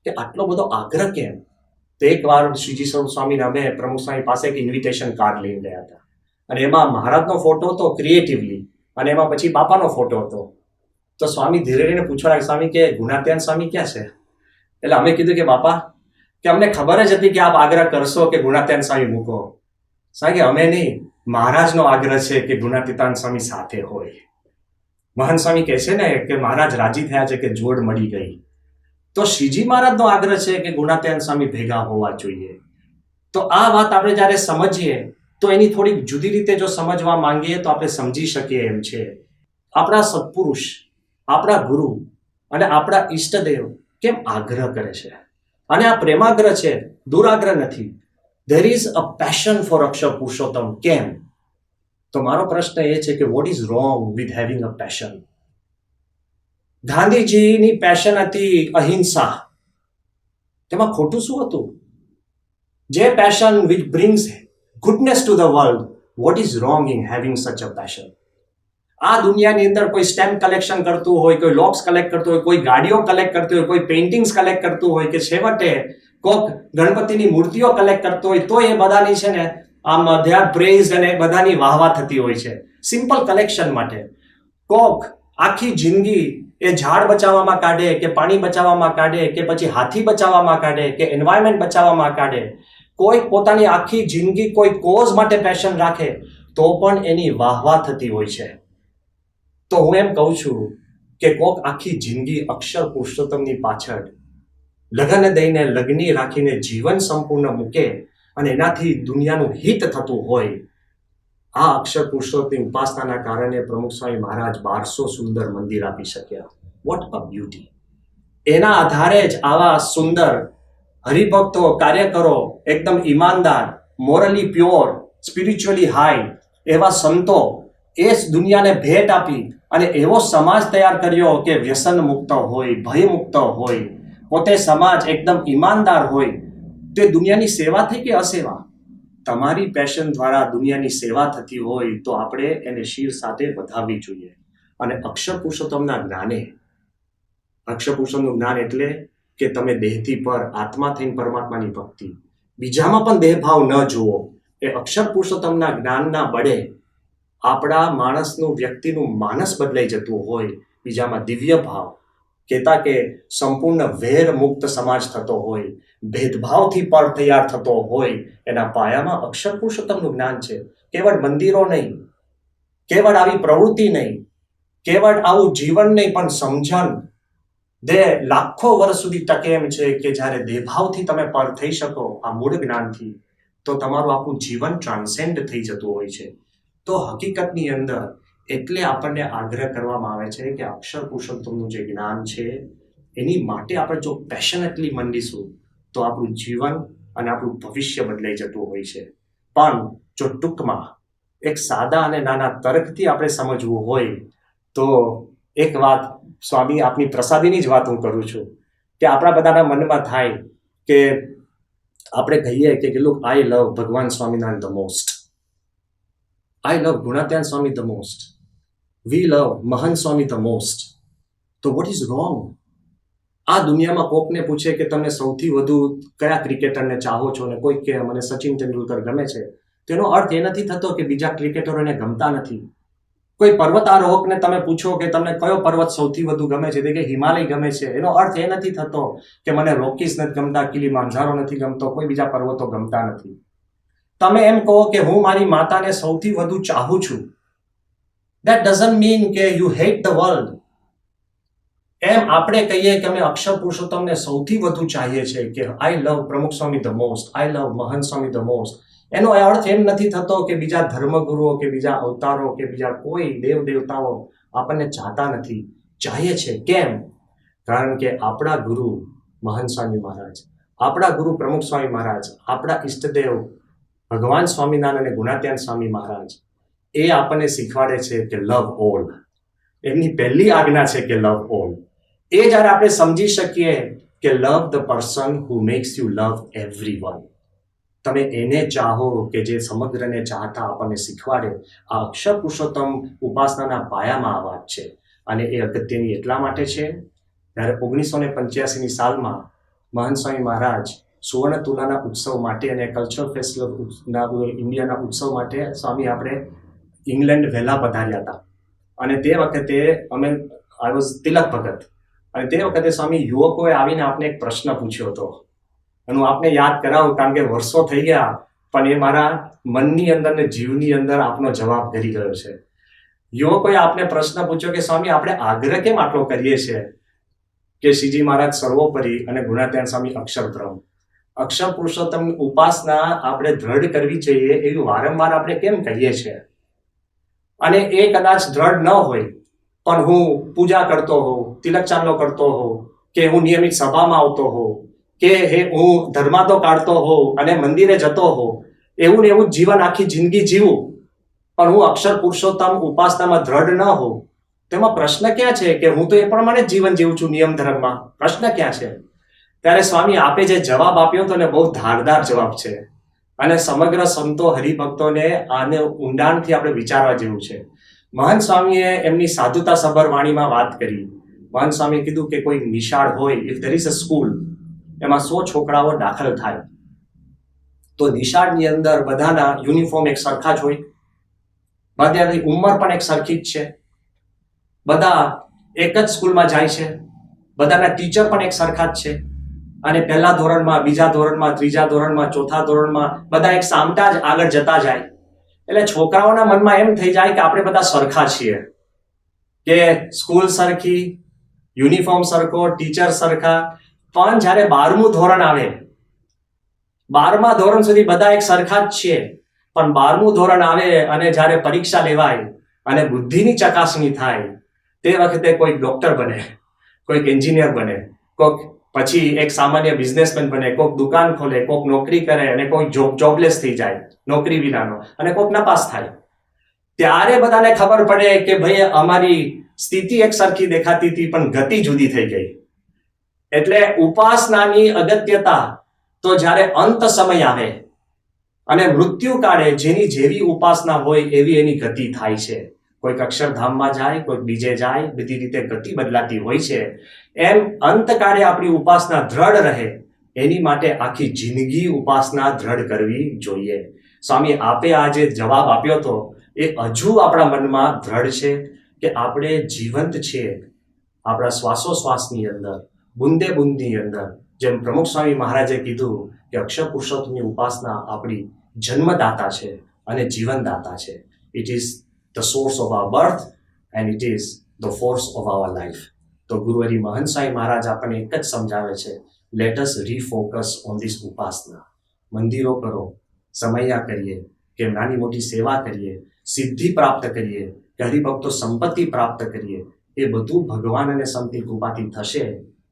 [SPEAKER 1] કે આટલો બધો આગ્રહ કેમ, તો એકવાર શ્રીજી સ્વામીને અમે પ્રમુખ સ્વામી પાસે એક ઇન્વિટેશન કાર્ડ લઈને ગયા હતા અને એમાં મહારાજનો ફોટો હતો ક્રિએટિવલી અને એમાં પછી બાપાનો ફોટો હતો. તો સ્વામી ધીરે ધીરે પૂછવા લાગ્યા, સ્વામી કે ગુણાત્યાન સ્વામી ક્યાં છે? એટલે અમે કીધું કે બાપા કે અમને ખબર જ હતી કે આપ આગ્રહ કરશો કે ગુણાત્યાન સ્વામી મૂકો. સ્વામી કે અમે નહીં, મહારાજનો આગ્રહ છે કે ગુણાતીતાન સ્વામી સાથે હોય. મહાન સ્વામી કહે છે ને કે મહારાજ રાજી થયા છે કે જોડ મળી ગઈ. તો શ્રીજી મહારાજનો આગ્રહ છે કે ગુણાત્યાન સ્વામી ભેગા હોવા જોઈએ. તો આ વાત આપણે જ્યારે સમજીએ તો એની થોડીક જુદી રીતે જો સમજવા માંગીએ તો આપણે સમજી શકીએ એમ છે. આપણા સત્પુરુષ, આપણા ગુરુ અને આપણા ઈષ્ટદેવ કેમ આગ્રહ કરે છે, અને આ પ્રેમાગ્રહ છે, દુરાગ્રહ નથી. there is a passion for અક્ષર પુરુષોત્તમ. કેમ? તો મારો પ્રશ્ન એ છે કે what is wrong with having a passion? ગાંધીજીની પેશન હતી અહિંસા. તેમાં ખોટું શું હતું? જે passion which brings goodness to the world, what is wrong in having such a passion? આ દુનિયાની અંદર કોઈ સ્ટેમ્પ કલેક્શન કરતું હોય, કોઈ લોક્સ કલેક્ટ કરતું હોય, કોઈ ગાડીઓ કલેક્ટ કરતું હોય, કોઈ પેઇન્ટિંગ્સ કલેક્ટ કરતું હોય, કે છેવટે કોક ગણપતિની મૂર્તિઓ કલેક્ટ કરતો હોય, તો એ બધાની છે ને આમ દે આર પ્રેઝ અને બધાની વાહવા થતી હોય છે સિમ્પલ કલેક્શન માટે. કોક આખી જિંદગી એ ઝાડ બચાવવામાં કાઢે, કે પાણી બચાવવામાં કાઢે, કે પછી હાથી બચાવવામાં કાઢે, કે એન્વાયરમેન્ટ બચાવવામાં કાઢે. કોઈ પોતાની આખી જિંદગી કોઈ કોઝ માટે પેશન રાખે તો પણ એની વાહવા થતી હોય છે. તો હું એમ કહું છું કે કોક આખી જિંદગી અક્ષર પુરુષોત્તમની પાછળ લગ્ન દઈને લગ્ની રાખીને જીવન સંપૂર્ણ મૂકે અને એનાથી દુનિયાનું હિત થતું હોય. આ અક્ષર પુરુષોત્તમની ઉપાસનાના કારણે પ્રમુખ સ્વામી મહારાજ 1200 સુંદર મંદિર આપી શક્યા. What a beauty! એના આધારે જ આવા સુંદર હરિભક્તો, કાર્યકરો, એકદમ ઈમાનદાર, મોરલી પ્યોર, સ્પિરિચ્યુઅલી હાઈ એવા સંતો એ દુનિયાને ભેટ આપી અને એવો સમાજ તૈયાર કર્યો કે વ્યસન મુક્ત હોય, ભય મુક્ત હોય, પોતે સમાજ એકદમ ઈમાનદાર હોય. તે દુનિયાની સેવા થઈ કે અસેવા? તમારી પેશન દ્વારા દુનિયાની સેવા થતી હોય તો આપણે એને શિર સાથે વધાવવી જોઈએ. અને અક્ષર પુરુષોત્તમના જ્ઞાને, અક્ષર પુરુષોત્તમનું જ્ઞાન એટલે કે તમે દેહથી પર, આત્મા થઈને પરમાત્માની ભક્તિ, બીજામાં પણ દેહભાવ ન જુઓ. એ અક્ષર પુરુષોત્તમના જ્ઞાનના બળે આપણા માણસનું, વ્યક્તિનું માનસ બદલાઈ જતું હોય. બીજામાં દિવ્ય ભાવ, કહેતા કે સંપૂર્ણ વેર મુક્ત સમાજ થતો હોય, ભેદભાવથી પર તૈયાર થતો હોય. એના પાયામાં અક્ષર પુરુષોત્તમનું જ્ઞાન છે. કેવળ મંદિરો નહીં, કેવળ આવી પ્રવૃત્તિ નહીં, કેવળ આવું જીવન નહીં, પણ સમજણ દે લાખો વર્ષ સુધી ટકે એમ છે કે જ્યારે દેહભાવથી તમે પર થઈ શકો આ મૂળ જ્ઞાનથી, તો તમારું આખું જીવન ટ્રાન્સેન્ડ થઈ જતું હોય છે. તો હકીકતની અંદર એટલે આપણને આગ્રહ કરવામાં આવે છે કે અક્ષર પુરુષોત્તમનું જે જ્ઞાન છે એની માટે આપણે જો પેશનેટલી મંડીશું તો આપણું જીવન અને આપણું ભવિષ્ય બદલાઈ જતું હોય છે. પણ જો ટૂંકમાં એક સાદા અને નાના તર્કથી આપણે સમજવું હોય તો એક વાત, સ્વામી આપની પ્રસાદીની જ વાત હું કરું છું, કે આપણા બધાના મનમાં થાય કે આપણે કહીએ કે લુક, આઈ લવ ભગવાન Swaminarayan the most, I love Gunatyan Swami the most. We love Mahan Swami the most. તો what is wrong? આ દુનિયામાં કોકને પૂછે કે તમે સૌથી વધુ કયા ક્રિકેટરને ચાહો છો, ને કોઈ કે મને સચિન તેંડુલકર ગમે છે, તેનો અર્થ એ નથી થતો કે બીજા ક્રિકેટરોને ગમતા નથી. કોઈ પર્વતારોહકને તમે પૂછો કે તમને કયો પર્વત સૌથી વધુ ગમે છે, તે કે હિમાલય ગમે છે, એનો અર્થ એ નથી થતો કે મને રોકીસ નથી ગમતા, કિલીમાંજારો નથી ગમતો, કોઈ બીજા પર્વતો ગમતા નથી. તમે એમ કહો કે હું મારી માતાને સૌથી વધુ ચાહું છું, that doesn't mean કે you hate the world. એમ આપણે કહીએ કે અમે અક્ષર પુરુષોત્તમને સૌથી વધુ ચાહીએ છીએ, કે આઈ લવ પ્રમુખ સ્વામી ધ મોસ્ટ, આઈ લવ મહંત સ્વામી ધ મોસ્ટ. એનો અર્થ એમ નથી થતો કે બીજા ધર્મગુરુઓ, કે બીજા અવતારો, કે બીજા કોઈ દેવ દેવતાઓ આપણને ચાહતા નથી. ચાહીએ છે. કેમ? કારણ કે આપણા ગુરુ મહંત સ્વામી મહારાજ, આપણા ગુરુ પ્રમુખ સ્વામી મહારાજ, આપણા ઈષ્ટદેવ ભગવાન સ્વામિનારાયણ અને ગુણાત્યાન સ્વામી મહારાજ એ આપણને શીખવાડે છે કે લવ ઓલ. એમની પહેલી આજ્ઞા છે કે લવ ઓલ. એ જ્યારે આપણે સમજી શકીએ કે love the person who makes you love everyone, તમે એને ચાહો કે જે સમગ્રને ચાહતા આપણને શીખવાડે. આ અક્ષર પુરુષોત્તમ ઉપાસનાના પાયામાં આ વાત છે. અને એ અગત્યની એટલા માટે છે ત્યારે 1985ની સાલમાં મહંત સ્વામી મહારાજ સુવર્ણ તુલાના ઉત્સવ માટે અને કલ્ચરલ ફેસ્ટિવલના ઇન્ડિયાના ઉત્સવ માટે સ્વામી આપણે ઇંગ્લેન્ડ વહેલા પધાર્યા હતા. અને તે વખતે આઈ વોઝ તિલક ભગત, અને તે વખતે સ્વામી યુવકોએ આવીને આપને એક પ્રશ્ન પૂછ્યો હતો. અને હું આપને યાદ કરાવું કારણ કે વર્ષો થઈ ગયા, પણ એ મારા મનની અંદર ને જીવની અંદર આપનો જવાબ ઘરી ગયો છે. યુવકોએ આપને પ્રશ્ન પૂછ્યો કે સ્વામી આપણે આગ્રહ કેમ આટલો કરીએ છીએ કે શ્રીજી મહારાજ સર્વોપરી અને ગુણાત્યાન સ્વામી અક્ષરબ્રહ્મ, અક્ષર પુરુષોત્તમ ઉપાસના આપણે દ્રઢ કરવી જોઈએ એવી વારંવાર આપણે કેમ કહીએ છીએ? અને એ કદાચ દ્રઢ ન હોય પણ હું પૂજા કરતો હોઉં, તિલક ચાંદલો કરતો હોઉં, કે હું નિયમિત સભામાં આવતો હોઉં, કે હું ધર્માતો કાઢતો હોઉં અને મંદિરે જતો હોઉં, એવું ને એવું જીવન આખી જિંદગી જીવું, પણ હું અક્ષર પુરુષોત્તમ ઉપાસનામાં દ્રઢ ન હોઉં, તેમાં પ્રશ્ન ક્યાં છે? કે હું તો એ પ્રમાણે જીવન જીવું છું નિયમ ધર્મમાં, પ્રશ્ન ક્યાં છે? ત્યારે સ્વામી આપે જે જવાબ આપ્યો તો ને બહુ ધારદાર જવાબ છે, અને સમગ્ર સંતો હરિભક્તોને આને ઊંડાણથી આપણે વિચારવા જેવું છે. મહંત સ્વામીએ એમની સાધુતા સભર વાણીમાં વાત કરી. મહંત સ્વામીએ કીધું કે કોઈ નિશાળ હોય, if there is a school, એમાં 100 છોકરાઓ દાખલ થાય તો નિશાળની અંદર બધાના યુનિફોર્મ એક સરખા જ હોય, બધાની ઉંમર પણ એક સરખી જ છે, બધા એક જ સ્કૂલમાં જાય છે, બધાના ટીચર પણ એક સરખા જ છે, અને પહેલા ધોરણમાં, બીજા ધોરણમાં, ત્રીજા ધોરણમાં, ચોથા ધોરણમાં બધા એક સામટા જ આગળ જતા જાય. એટલે છોકરાઓના મનમાં એમ થઈ જાય કે આપણે બધા સરખા છીએ, કે સ્કૂલ સરખી, યુનિફોર્મ સરખો, ટીચર સરખા. પણ જ્યારે 12મું ધોરણ આવે, 12મા ધોરણ સુધી બધા એક સરખા જ છીએ, પણ 12મું ધોરણ આવે અને જ્યારે પરીક્ષા લેવાય અને બુદ્ધિની ચકાસણી થાય, તે વખતે કોઈ ડોક્ટર બને, કોઈક એન્જિનિયર બને, કોઈક પછી એક સામાન્ય બિઝનેસમેન બને, કોઈક દુકાન ખોલે, કોઈક નોકરી કરે, અને કોઈક જોબલેસ થઈ જાય, નોકરી વિનાનો, અને કોઈક નપાસ થાય. ત્યારે બધાને ખબર પડે કે ભાઈ અમારી સ્થિતિ એક સરખી દેખાતી હતી પણ ગતિ જુદી થઈ ગઈ. એટલે ઉપાસનાની અગત્યતા તો જ્યારે અંત સમય આવે અને મૃત્યુ કાળે જેની જેવી ઉપાસના હોય એવી એની ગતિ થાય છે. કોઈક અક્ષરધામમાં જાય, કોઈક બીજે જાય, બધી રીતે ગતિ બદલાતી હોય છે. એમ અંતકાળે આપણી ઉપાસના દ્રઢ રહે એની માટે આખી જિંદગી ઉપાસના દ્રઢ કરવી જોઈએ. સ્વામી આપે આ જે જવાબ આપ્યો હતો એ હજુ આપણા મનમાં દ્રઢ છે કે આપણે જીવંત છીએ આપણા શ્વાસોશ્વાસની અંદર, બુંદે બુંદની અંદર. જેમ પ્રમુખ સ્વામી મહારાજે કીધું કે અક્ષર પુરુષોત્તમની ઉપાસના આપણી જન્મદાતા છે અને જીવનદાતા છે. It is the source of our birth and it is the force of our life. તો ગુરુહરિ મહંત સ્વામી મહારાજ આપણને એક જ સમજાવે છે, let us refocus on this ઉપાસના. મંદિરો કરો, સમૈયા કરીએ, કે નાની મોટી સેવા કરીએ, સિદ્ધિ પ્રાપ્ત કરીએ, કે હરિભક્તો સંપત્તિ પ્રાપ્ત કરીએ, એ બધું ભગવાન અને સંતની કૃપાથી થશે.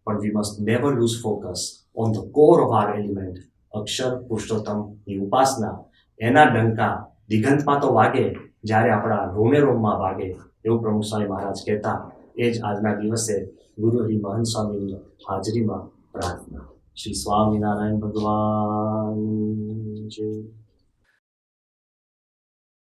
[SPEAKER 1] પણ we must never lose focus on the core of our element, અક્ષર પુરુષોત્તમની ઉપાસના. એના ડંકા દિગંતમાં તો વાગે જ્યારે આપણા રોમે રોમમાં વાગે, એવું પ્રમુખ સ્વામી મહારાજ કહેતા. એ જ આજના દિવસે ગુરુહરિ મહંત સ્વામીની હાજરીમાં પ્રાર્થના. શ્રી સ્વામિનારાયણ ભગવાન જય.